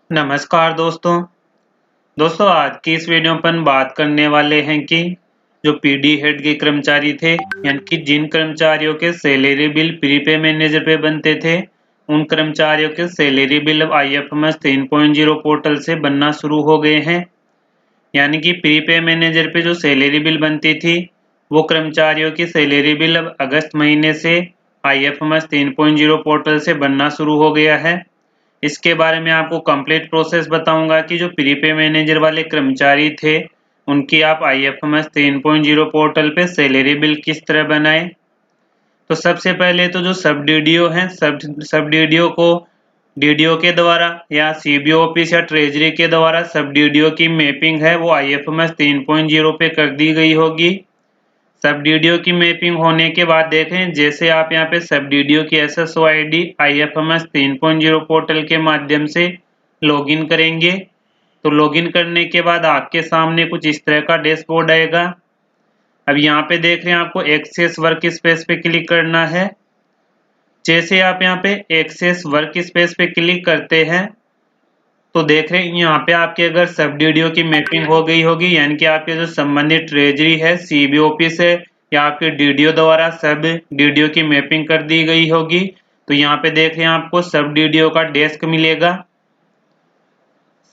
नमस्कार दोस्तों आज की इस वीडियो पर हम बात करने वाले हैं कि जो पीडी हेड के कर्मचारी थे यानी कि जिन कर्मचारियों के सैलरी बिल प्रीपे मैनेजर पे बनते थे उन कर्मचारियों के सैलरी बिल अब IFMS 3.0 पोर्टल से बनना शुरू हो गए हैं। यानी कि प्रीपे मैनेजर पे जो सैलरी बिल बनती थी वो कर्मचारियों की सैलरी बिल अब अगस्त महीने से IFMS 3.0 पोर्टल से बनना शुरू हो गया है। इसके बारे में आपको कंप्लीट प्रोसेस बताऊंगा कि जो प्रीपे मैनेजर वाले कर्मचारी थे उनकी आप IFMS 3.0 पोर्टल पे सैलरी बिल किस तरह बनाएं। तो सबसे पहले तो जो सब डीडीओ हैं सब डीडीओ को डीडीओ के द्वारा या सीबीओ ऑफिस या ट्रेजरी के द्वारा सब डीडीओ की मैपिंग है वो IFMS 3.0 पे कर दी गई होगी। सब डीडीओ की मैपिंग होने के बाद देखें जैसे आप यहाँ पे सब डीडीओ की SSO ID IFMS 3.0 पोर्टल के माध्यम से लॉगिन करेंगे तो लॉगिन करने के बाद आपके सामने कुछ इस तरह का डैशबोर्ड आएगा। अब यहाँ पे देख रहे हैं आपको एक्सेस वर्क स्पेस पे क्लिक करना है। जैसे आप यहाँ पे एक्सेस वर्क स्पेस पे क्लिक करते हैं तो देख रहे हैं यहाँ पे आपके अगर सब डीडीओ की मैपिंग हो गई होगी यानी कि आपके जो संबंधित ट्रेजरी है सीबी ऑफिस है या आपके डीडीओ द्वारा सब डीडीओ की मैपिंग कर दी गई होगी तो यहाँ पे देख रहे हैं आपको सब डीडीओ का डेस्क मिलेगा।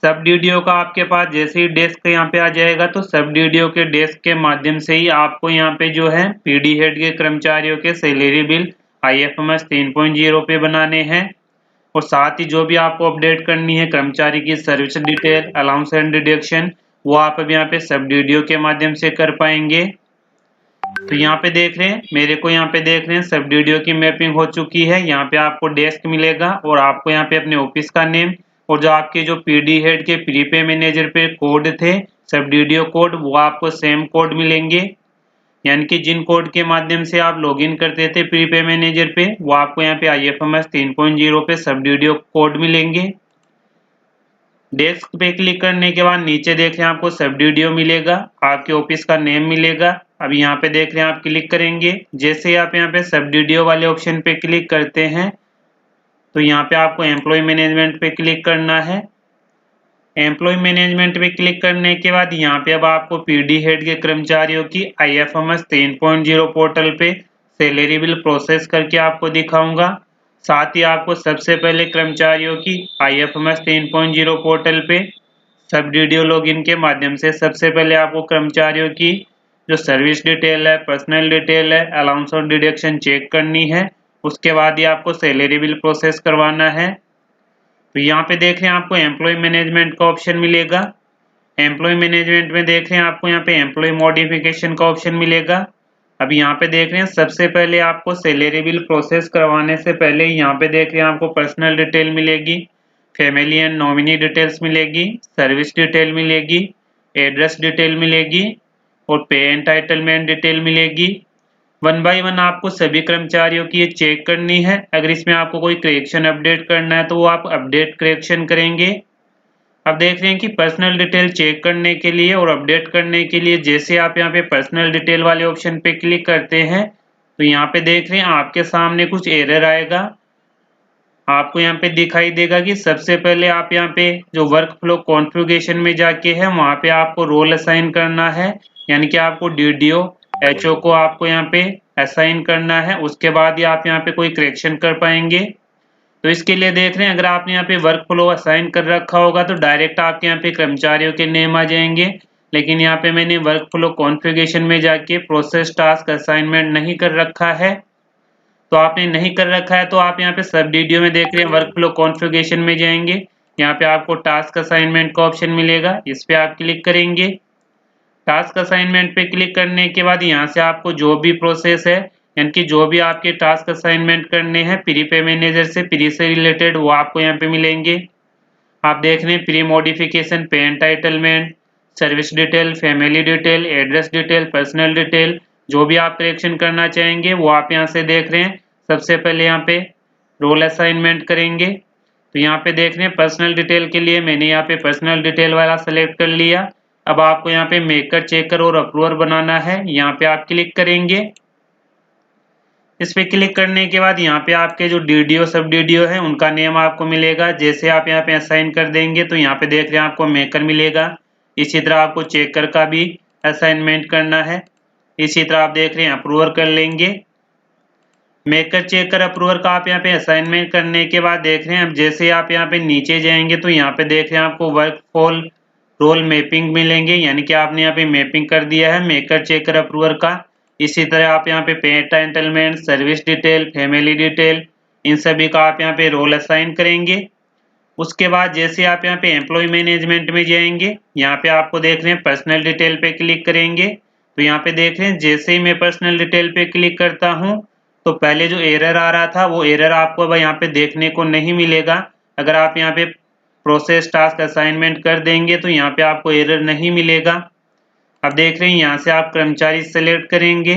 सब डीडीओ का आपके पास जैसे ही डेस्क यहाँ पे आ जाएगा तो सब डीडीओ के डेस्क के माध्यम से ही आपको यहाँ पे जो है पीडी हेड के कर्मचारियों के सैलरी बिल IFMS 3.0 पे बनाने हैं और साथ ही जो भी आपको अपडेट करनी है कर्मचारी की service detail allowance and deduction वो आप अब यहाँ पे सब डीडीओ के माध्यम से कर पाएंगे। तो यहाँ पे देख रहे हैं मेरे को यहाँ पे देख रहे हैं सब डीडीओ की मैपिंग हो चुकी है। यहाँ पे आपको डेस्क मिलेगा और आपको यहाँ पे अपने ऑफिस का नेम और जो आपके जो पीडी हेड के प्रीपे मैनेजर पे कोड थे सब डीडीओ कोड वो आपको सेम कोड मिलेंगे। यानी कि जिन कोड के माध्यम से आप लॉगिन करते थे प्रीपे मैनेजर पे वो आपको यहाँ पे IFMS 3.0 पे सब डीडीओ कोड मिलेंगे। डेस्क पे क्लिक करने के बाद नीचे देख रहे हैं आपको सब डीडीओ मिलेगा, आपके ऑफिस का नेम मिलेगा। अब यहाँ पे देख रहे हैं आप क्लिक करेंगे जैसे ही आप यहाँ पे सब डीडीओ वाले ऑप्शन पे क्लिक करते हैं तो यहाँ पे आपको एम्प्लॉय मैनेजमेंट पे क्लिक करना है। एम्प्लॉय मैनेजमेंट पे क्लिक करने के बाद यहाँ पे अब आपको पीडी हेड के कर्मचारियों की IFMS 3.0 पोर्टल पे सैलरी बिल प्रोसेस करके आपको दिखाऊंगा। साथ ही आपको सबसे पहले कर्मचारियों की IFMS 3.0 पोर्टल पे सब डीडीओ लॉगिन के माध्यम से सबसे पहले आपको कर्मचारियों की जो सर्विस डिटेल है पर्सनल डिटेल है अलाउंस और डिडक्शन चेक करनी है। उसके बाद ही आपको सैलरी बिल प्रोसेस करवाना है। तो यहाँ पे देख रहे हैं आपको एम्प्लॉय मैनेजमेंट का ऑप्शन मिलेगा। एम्प्लॉय मैनेजमेंट में देख रहे हैं आपको यहाँ पे एम्प्लॉय मॉडिफिकेशन का ऑप्शन मिलेगा। अब यहाँ पे देख रहे हैं सबसे पहले आपको सैलरी बिल प्रोसेस करवाने से पहले यहाँ पे देख रहे हैं आपको पर्सनल डिटेल मिलेगी, फैमिली एंड नॉमिनी डिटेल्स मिलेगी, सर्विस डिटेल मिलेगी, एड्रेस डिटेल मिलेगी और पे एंटाइटलमेंट डिटेल मिलेगी। वन बाय वन आपको सभी कर्मचारियों की ये चेक करनी है। अगर इसमें आपको कोई करेक्शन अपडेट करना है तो वो आप अपडेट करेक्शन करेंगे। अब देख रहे हैं कि पर्सनल डिटेल चेक करने के लिए और अपडेट करने के लिए जैसे आप यहाँ पे पर्सनल डिटेल वाले ऑप्शन पे क्लिक करते हैं तो यहाँ पे देख रहे हैं आपके सामने कुछ एरर आएगा। आपको यहाँ पे दिखाई देगा कि सबसे पहले आप यहाँ पे जो वर्क फ्लो कॉन्फ़िगरेशन में जाके है वहाँ पे आपको रोल असाइन करना है। यानी कि आपको DDO HO को आपको यहाँ पे असाइन करना है, उसके बाद ही आप यहाँ पे कोई करेक्शन कर पाएंगे। तो इसके लिए देख रहे हैं अगर आपने यहाँ पे वर्क फ्लो असाइन कर रखा होगा तो डायरेक्ट आपके यहाँ पे कर्मचारियों के नेम आ जाएंगे। लेकिन यहाँ पे मैंने वर्क फ्लो कॉन्फ़िगरेशन में जाके प्रोसेस टास्क असाइनमेंट नहीं कर रखा है। तो आपने नहीं कर रखा है तो आप यहाँ पे सब डीडीओ में देख रहे हैं वर्क फ्लो कॉन्फ़िगरेशन में जाएंगे, यहाँ पे आपको टास्क असाइनमेंट का ऑप्शन मिलेगा, इस पे आप क्लिक करेंगे। टास्क असाइनमेंट पे क्लिक करने के बाद यहाँ से आपको जो भी प्रोसेस है यानी कि जो भी आपके टास्क असाइनमेंट करने हैं प्रीपे मैनेजर से प्री से रिलेटेड वो आपको यहाँ पे मिलेंगे। आप देख रहे हैं प्री मॉडिफिकेशन, पे entitlement, service detail, family detail, address detail, personal detail, जो भी आप करेक्शन करना चाहेंगे वो आप यहाँ से देख रहे हैं। सबसे पहले यहाँ पे रोल असाइनमेंट करेंगे तो यहाँ पे देख रहे हैं पर्सनल डिटेल के लिए मैंने यहाँ पे पर्सनल डिटेल वाला सेलेक्ट कर लिया। अब आपको यहाँ पे मेकर, चेकर और अप्रूवर बनाना है, यहाँ पे आप क्लिक करेंगे। इस पे क्लिक करने के बाद यहाँ पे आपके जो DDO सब DDO है उनका नेम आपको मिलेगा। जैसे आप यहाँ पे असाइन कर देंगे तो यहाँ पे देख रहे हैं आपको मेकर मिलेगा। इसी तरह आपको चेकर का भी असाइनमेंट करना है। इसी तरह आप देख रहे हैं अप्रूवर कर लेंगे। मेकर चेकर अप्रूवर का आप यहाँ पे असाइनमेंट करने के बाद देख रहे हैं अब जैसे आप यहाँ पे नीचे जाएंगे तो यहाँ पे देख रहे हैं आपको वर्क फॉल रोल मैपिंग मिलेंगे, यानी कि आपने यहाँ पे मैपिंग कर दिया है मेकर चेकर अप्रूवर का। इसी तरह आप यहाँ पे paid entitlement, service detail, family detail, इन सभी का आप यहाँ पे रोल असाइन करेंगे। उसके बाद जैसे आप यहाँ पे एम्प्लॉय मैनेजमेंट में जाएंगे, यहाँ पे आपको देख रहे हैं पर्सनल डिटेल पे क्लिक करेंगे तो यहाँ पे देख रहे हैं जैसे ही मैं पर्सनल डिटेल पे क्लिक करता हूँ तो पहले जो एरर आ रहा था वो एरर आपको अब यहाँ पे देखने को नहीं मिलेगा। अगर आप यहाँ पे प्रोसेस टास्क असाइनमेंट कर देंगे तो यहाँ पे आपको एरर नहीं मिलेगा। अब देख रहे हैं यहाँ से आप कर्मचारी सेलेक्ट करेंगे।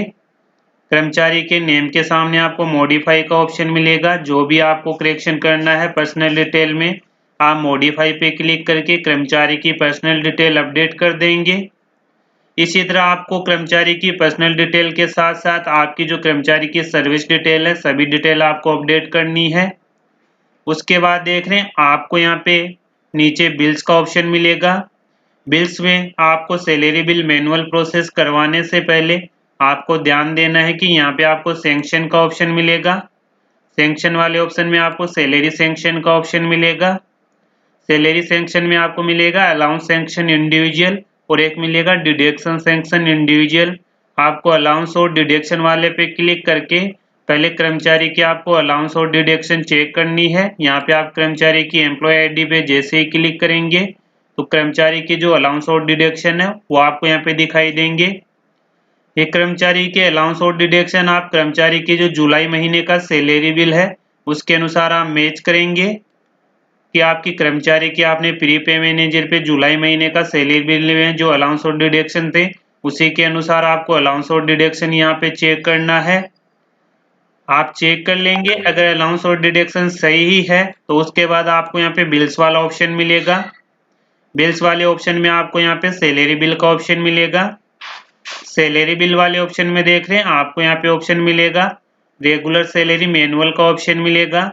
कर्मचारी के नेम के सामने आपको मॉडिफाई का ऑप्शन मिलेगा। जो भी आपको करेक्शन करना है पर्सनल डिटेल में आप मॉडिफाई पे क्लिक करके कर्मचारी की पर्सनल डिटेल अपडेट कर देंगे। इसी तरह आपको कर्मचारी की पर्सनल डिटेल के साथ साथ आपकी जो कर्मचारी की सर्विस डिटेल है सभी डिटेल आपको अपडेट करनी है। उसके बाद देख रहे हैं आपको यहाँ पे नीचे बिल्स का ऑप्शन मिलेगा। बिल्स में आपको सैलरी बिल मैनुअल प्रोसेस करवाने से पहले आपको ध्यान देना है कि यहाँ पे आपको सैंक्शन का ऑप्शन मिलेगा। सैंक्शन वाले ऑप्शन में आपको सैलरी सैंक्शन का ऑप्शन मिलेगा। सैलरी सैंक्शन में आपको मिलेगा अलाउंस सैंक्शन इंडिविजुअल और एक मिलेगा डिडक्शन सैंक्शन इंडिविजुअल। आपको अलाउंस और डिडक्शन वाले पे क्लिक करके पहले कर्मचारी की आपको अलाउंस और डिडक्शन चेक करनी है। यहाँ पे आप कर्मचारी की एम्प्लॉय आईडी पे जैसे ही क्लिक करेंगे तो कर्मचारी की जो अलाउंस और डिडक्शन है वो आपको यहाँ पे दिखाई देंगे। ये कर्मचारी के अलाउंस और डिडक्शन आप कर्मचारी की जो जुलाई महीने का सैलरी बिल है उसके अनुसार आप मैच करेंगे कि आपकी कर्मचारी की आपने प्री पे मैनेजर पे जुलाई महीने का सैलरी बिल में जो अलाउंस और डिडक्शन थे उसी के अनुसार आपको अलाउंस और डिडक्शन यहाँ पे चेक करना है। आप चेक कर लेंगे। अगर अलाउंस और डिडक्शन सही ही है तो उसके बाद आपको यहाँ पे बिल्स वाला ऑप्शन मिलेगा। बिल्स वाले ऑप्शन में आपको यहाँ पे सैलरी बिल का ऑप्शन मिलेगा। सैलरी बिल वाले ऑप्शन में देख रहे हैं आपको यहाँ पे ऑप्शन मिलेगा रेगुलर सैलरी मैनुअल का ऑप्शन मिलेगा।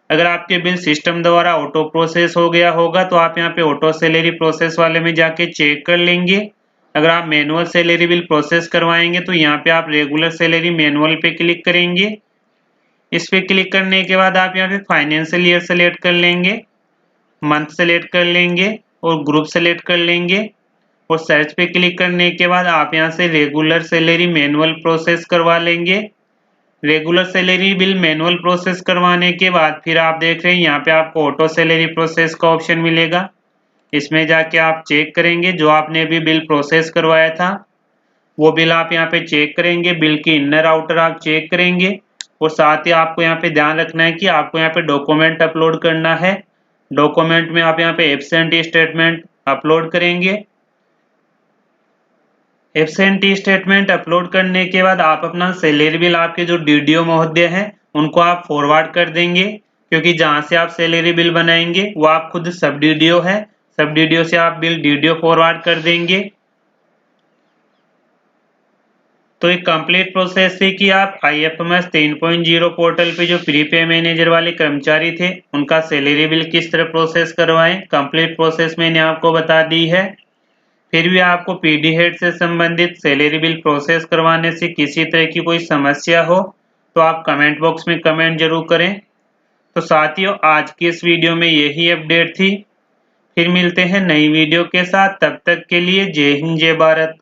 अगर आपके बिल सिस्टम द्वारा ऑटो प्रोसेस हो गया होगा तो आप यहाँ पे ऑटो सैलरी प्रोसेस वाले में जाके चेक कर लेंगे। अगर आप मैनुअल सैलरी बिल प्रोसेस करवाएंगे तो यहाँ पे आप रेगुलर सैलरी मैनुअल पे क्लिक करेंगे। इस पे क्लिक करने के बाद आप यहाँ पे फाइनेंशियल ईयर सेलेक्ट कर लेंगे, मंथ सेलेक्ट कर लेंगे और ग्रुप सेलेक्ट कर लेंगे और सर्च पे क्लिक करने के बाद आप यहाँ से रेगुलर सैलरी मैनुअल प्रोसेस करवा लेंगे। Regular salary bill manual process करवाने के बाद फिर आप देख रहे हैं यहाँ पे आपको ऑटो सैलरी प्रोसेस का ऑप्शन मिलेगा। इसमें जाके आप चेक करेंगे जो आपने अभी बिल प्रोसेस करवाया था वो बिल आप यहाँ पे चेक करेंगे। बिल की इनर आउटर आप चेक करेंगे और साथ ही आपको यहाँ पे ध्यान रखना है कि आपको यहाँ पे डॉक्यूमेंट अपलोड करना है। डॉक्यूमेंट में आप यहाँ पे एब्सेंटी स्टेटमेंट अपलोड करेंगे। एब्सेंटी स्टेटमेंट अपलोड करने के बाद आप अपना सैलरी बिल आपके जो DDO महोदय हैं उनको आप फॉरवर्ड कर देंगे, क्योंकि जहां से आप सैलरी बिल बनाएंगे वो आप खुद सब DDO है। सब DDO से आप बिल DDO फॉरवर्ड कर देंगे। तो एक कंप्लीट प्रोसेस थी कि आप IFMS 3.0 पोर्टल पे जो प्री पे मैनेजर वाले कर्मचारी थे उनका सैलरी बिल किस तरह प्रोसेस करवाएं। कंप्लीट प्रोसेस मैंने आपको बता दी है। फिर भी आपको PD हेड से संबंधित सैलरी बिल प्रोसेस करवाने से किसी तरह की कोई समस्या हो तो आप कमेंट बॉक्स में कमेंट जरूर करें। तो साथियों आज की इस वीडियो में यही अपडेट थी। फिर मिलते हैं नई वीडियो के साथ, तब तक के लिए जय हिंद जय भारत।